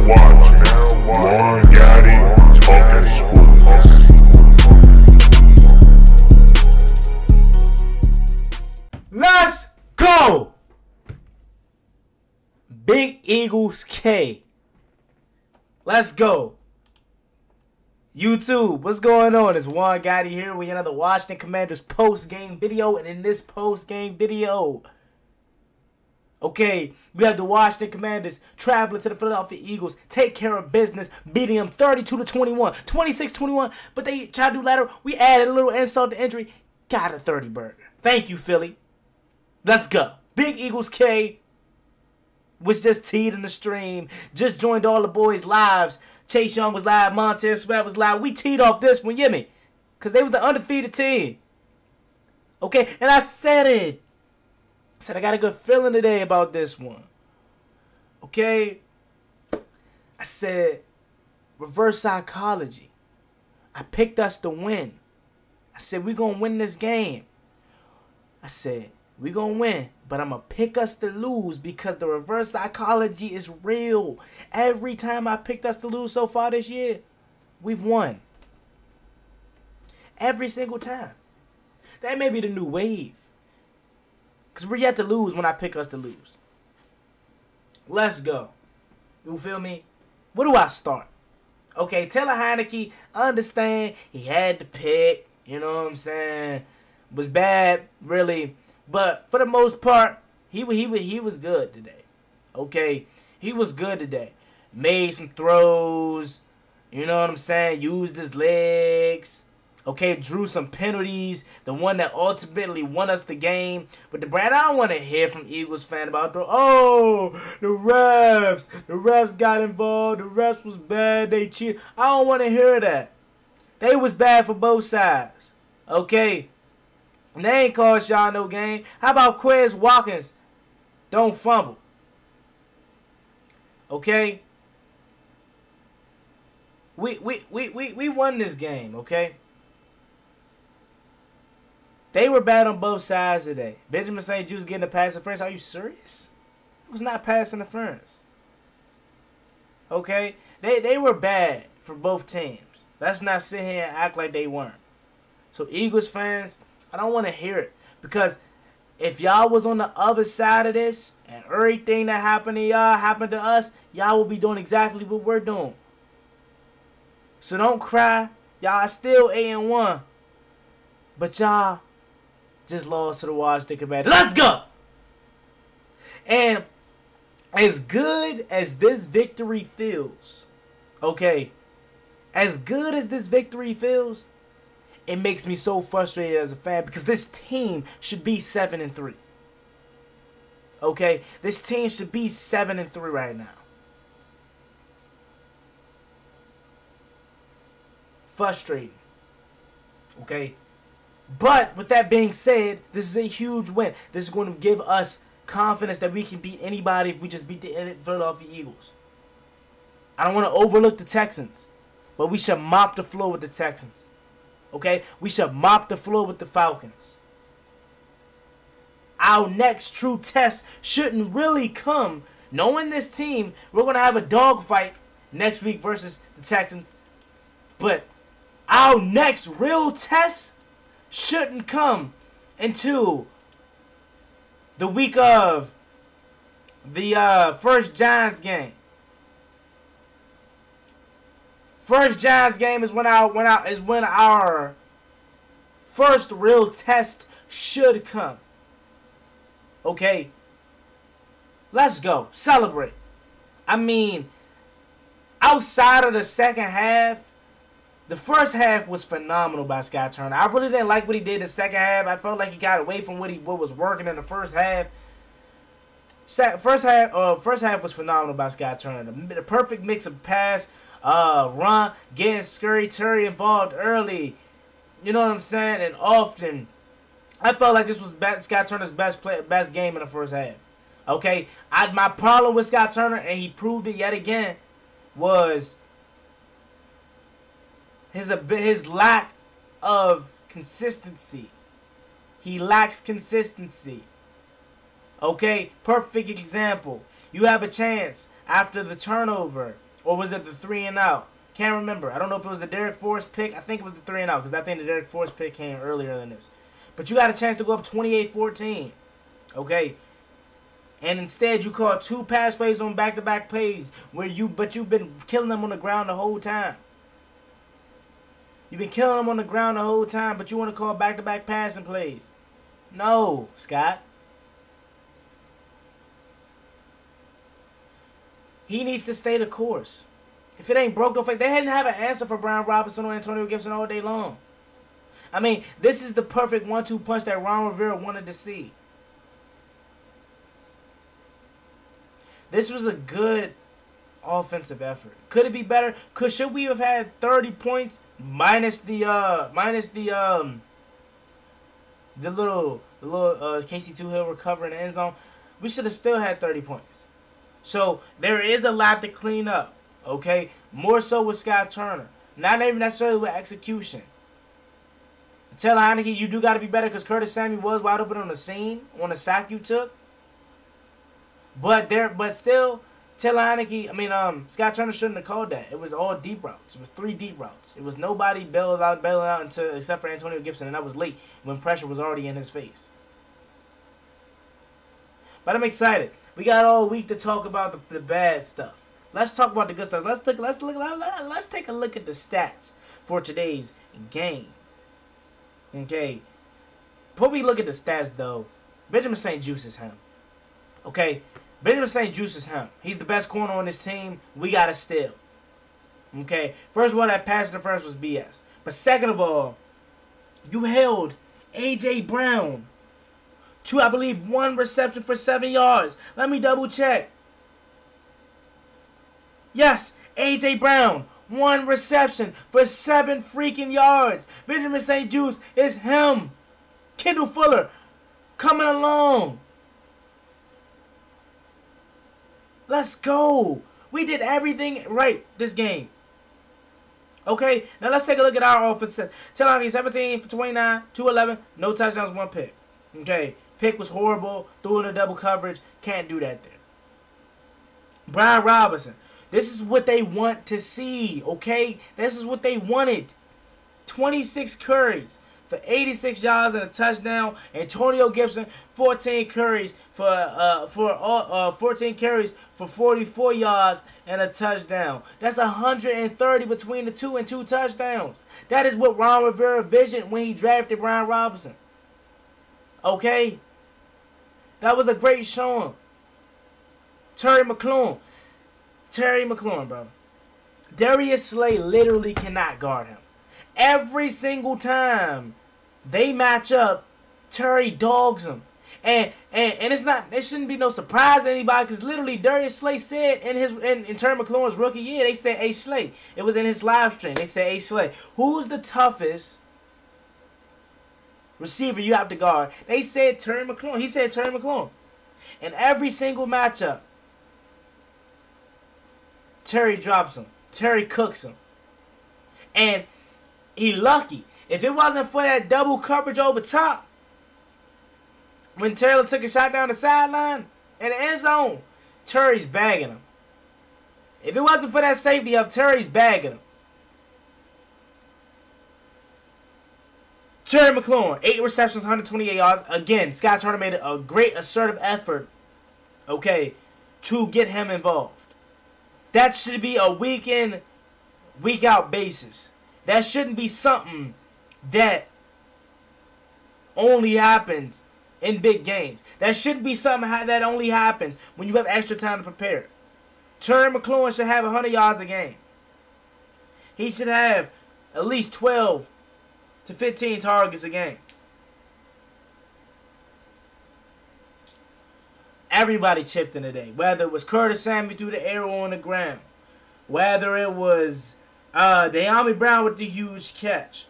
watching One Gotti Talking Sports. Let's go! Big Eagles K. Let's go. YouTube, what's going on? It's One Gotti here with another Washington Commanders post-game video. And in this post-game video, okay, we have the Washington Commanders traveling to the Philadelphia Eagles, take care of business, beating them 32-21, 26-21. But they tried to do lateral. We added a little insult to injury. Got a 30 burger. Thank you, Philly. Let's go. Big Eagles K was just teed in the stream. Just joined all the boys' lives. Chase Young was live. Montez Sweat was live. We teed off this one, you me? Because they was the undefeated team. Okay, and I said it. I said I got a good feeling today about this one. Okay? I said reverse psychology. I picked us to win. I said we're going to win this game. I said we're going to win, but I'm going to pick us to lose because the reverse psychology is real. Every time I picked us to lose so far this year, we've won. Every single time. That may be the new wave. Because we're yet to lose when I pick us to lose. Let's go. You feel me? Where do I start? Okay, Taylor Heineke, I understand he had to pick. You know what I'm saying? Was bad, really. But for the most part, he was good today. Okay, he was good today. Made some throws. You know what I'm saying? Used his legs. Okay, drew some penalties. The one that ultimately won us the game. But the Brad, I don't want to hear from Eagles fan about the refs. The refs got involved. The refs was bad. They cheated. I don't want to hear that. They was bad for both sides. Okay. And they ain't cost y'all no game. How about Quez Watkins? Don't fumble. Okay? We won this game, okay? They were bad on both sides today. Benjamin St. Juste getting a pass interference. Are you serious? It was not pass interference. Okay? They were bad for both teams. Let's not sit here and act like they weren't. So Eagles fans, I don't want to hear it. Because if y'all was on the other side of this and everything that happened to y'all happened to us, y'all will be doing exactly what we're doing. So don't cry. Y'all still 8-1. But y'all just lost to the Washington Commanders. Let's go! And as good as this victory feels, okay, as good as this victory feels, it makes me so frustrated as a fan because this team should be 7-3. Okay? This team should be 7-3 right now. Frustrating. Okay? But with that being said, this is a huge win. This is going to give us confidence that we can beat anybody if we just beat the Philadelphia Eagles. I don't want to overlook the Texans, but we should mop the floor with the Texans. Okay? We should mop the floor with the Falcons. Our next true test shouldn't really come. Knowing this team, we're going to have a dogfight next week versus the Texans. But our next real test shouldn't come until the week of the first Giants game. First Giants game is when our first real test should come. Okay? Let's go. Celebrate. I mean, outside of the second half, the first half was phenomenal by Scott Turner. I really didn't like what he did in the second half. I felt like he got away from what was working in the first half. First half was phenomenal by Scott Turner. The perfect mix of pass, run, getting Scary Terry involved early. You know what I'm saying? And often. I felt like this was Scott Turner's best game in the first half. Okay? My problem with Scott Turner, and he proved it yet again, was his lack of consistency. He lacks consistency. Okay? Perfect example. You have a chance after the turnover Or was it the 3 and out? Can't remember. I don't know if it was the Derek Forrest pick. I think it was the 3 and out because I think the Derek Forrest pick came earlier than this. But you got a chance to go up 28-14. Okay? And instead you call 2 pass plays on back-to-back plays but you've been killing them on the ground the whole time. You've been killing them on the ground the whole time, but you want to call back-to-back passing plays. No, Scott. He needs to stay the course. If it ain't broke, don't fix. They didn't have an answer for Brian Robinson or Antonio Gibson all day long. I mean, this is the perfect 1-2 punch that Ron Rivera wanted to see. This was a good offensive effort. Could it be better? Should we have had 30 points minus the little Casey Hill recover in the end zone? We should have still had 30 points. So there is a lot to clean up. Okay, more so with Scott Turner. Not even necessarily with execution. Tell Heineke you do got to be better because Curtis Samuel was wide open on the scene on the sack you took. But still, tell Heineke, Scott Turner shouldn't have called that. It was all deep routes. It was 3 deep routes. It was nobody bailing out except for Antonio Gibson, and that was late when pressure was already in his face. But I'm excited. We got all week to talk about the bad stuff. Let's talk about the good stuff. Let's take a look at the stats for today's game. Okay. Before we look at the stats, though, Benjamin St. Juste is him. Okay. Benjamin St. Juste is him. He's the best corner on this team. We got to steal. Okay. First of all, that pass interference was BS. But second of all, you held A.J. Brown to, I believe, 1 reception for 7 yards. Let me double check. Yes, A.J. Brown, 1 reception for 7 freaking yards. Benjamin St. Juste is him. Kendall Fuller coming along. Let's go. We did everything right this game. Okay, now let's take a look at our offense. Telani 17 for 29, 211, no touchdowns, 1 pick. Okay, pick was horrible. Threw in a double coverage. Can't do that there. Brian Robinson. This is what they want to see, okay? This is what they wanted. 26 carries for 86 yards and a touchdown. Antonio Gibson, 14 carries for 44 yards and a touchdown. That's 130 between the two and 2 touchdowns. That is what Ron Rivera visioned when he drafted Brian Robinson. Okay? That was a great showing. Terry McLaurin, bro. Darius Slay literally cannot guard him. Every single time they match up, Terry dogs him. And it shouldn't be no surprise to anybody because literally Darius Slay said in Terry McLaurin's rookie year, they said, "Hey Slay." It was in his live stream. They said, "Hey Slay, who's the toughest receiver you have to guard?" They said Terry McLaurin. He said Terry McLaurin. In every single matchup, Terry drops him. Terry cooks him. And he lucky. If it wasn't for that double coverage over top, when Taylor took a shot down the sideline in the end zone, Terry's bagging him. If it wasn't for that safety up, Terry's bagging him. Terry McLaurin, 8 receptions, 128 yards. Again, Scott Turner made a great assertive effort, okay, to get him involved. That should be a week in, week out basis. That shouldn't be something that only happens in big games. That shouldn't be something that only happens when you have extra time to prepare. Terry McLaurin should have 100 yards a game. He should have at least 12 to 15 targets a game. Everybody chipped in today. Whether it was Curtis Samuel through the air or on the ground. Whether it was De'Ami Brown with the huge catch.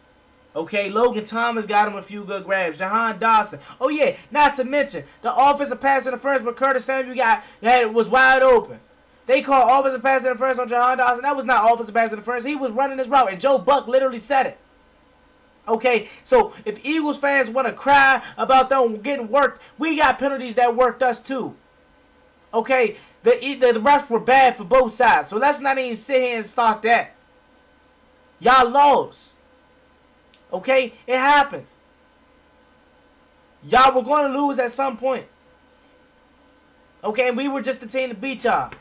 Okay, Logan Thomas got him a few good grabs. Jahan Dawson. Oh, yeah, not to mention the offensive pass in the first, but Curtis Samuel was wide open. They called offensive pass in the first on Jahan Dawson. That was not offensive pass in the first. He was running his route, and Joe Buck literally said it. Okay, so if Eagles fans want to cry about them getting worked, we got penalties that worked us too. Okay, the refs were bad for both sides. So let's not even sit here and start that. Y'all lost. Okay, it happens. Y'all were going to lose at some point. Okay, and we were just the team to beat y'all.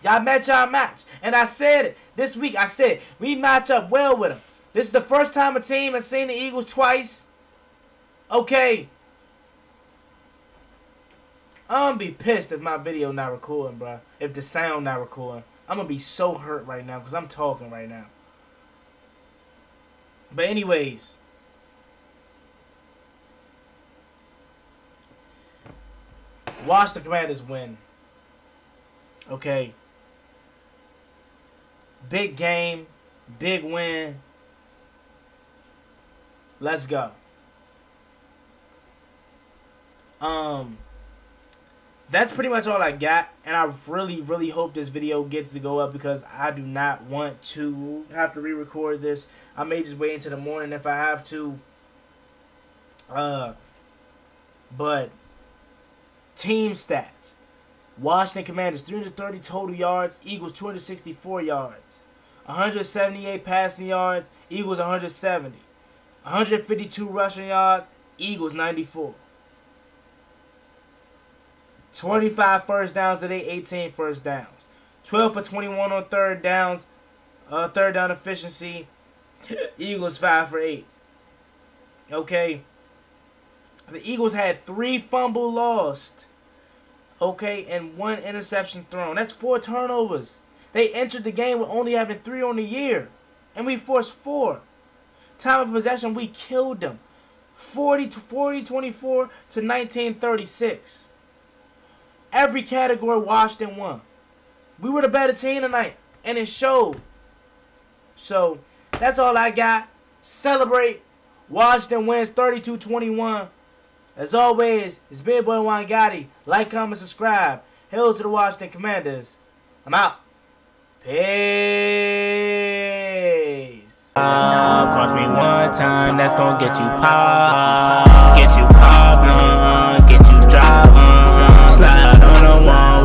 Y'all met y'all match. And I said it this week. I said we match up well with them. This is the first time a team has seen the Eagles twice. Okay. I'm going to be pissed if my video not recording, bro. If the sound not recording. I'm going to be so hurt right now because I'm talking right now. But anyways. Watch the Commanders win. Okay. Big game. Big win. Let's go. That's pretty much all I got. And I really, really hope this video gets to go up because I do not want to have to re-record this. I may just wait until the morning if I have to. But team stats. Washington Commanders 330 total yards, Eagles 264 yards. 178 passing yards, Eagles 170. 152 rushing yards, Eagles 94. 25 first downs today, 18 first downs. 12 for 21 on third downs. Third down efficiency. Eagles 5 for 8. Okay. The Eagles had 3 fumble lost. Okay, and 1 interception thrown. That's 4 turnovers. They entered the game with only having 3 on the year. And we forced 4. Time of possession, we killed them. 40-24 to 1936. Every category Washington won. We were the better team tonight. And it showed. So, that's all I got. Celebrate. Washington wins 32-21. As always, it's Big Boy Juan Gotti. Like, comment, subscribe. Hail to the Washington Commanders. I'm out. Peace. Cross me one time, that's gonna get you pop. Get you pop, get you drop, slide on the wall.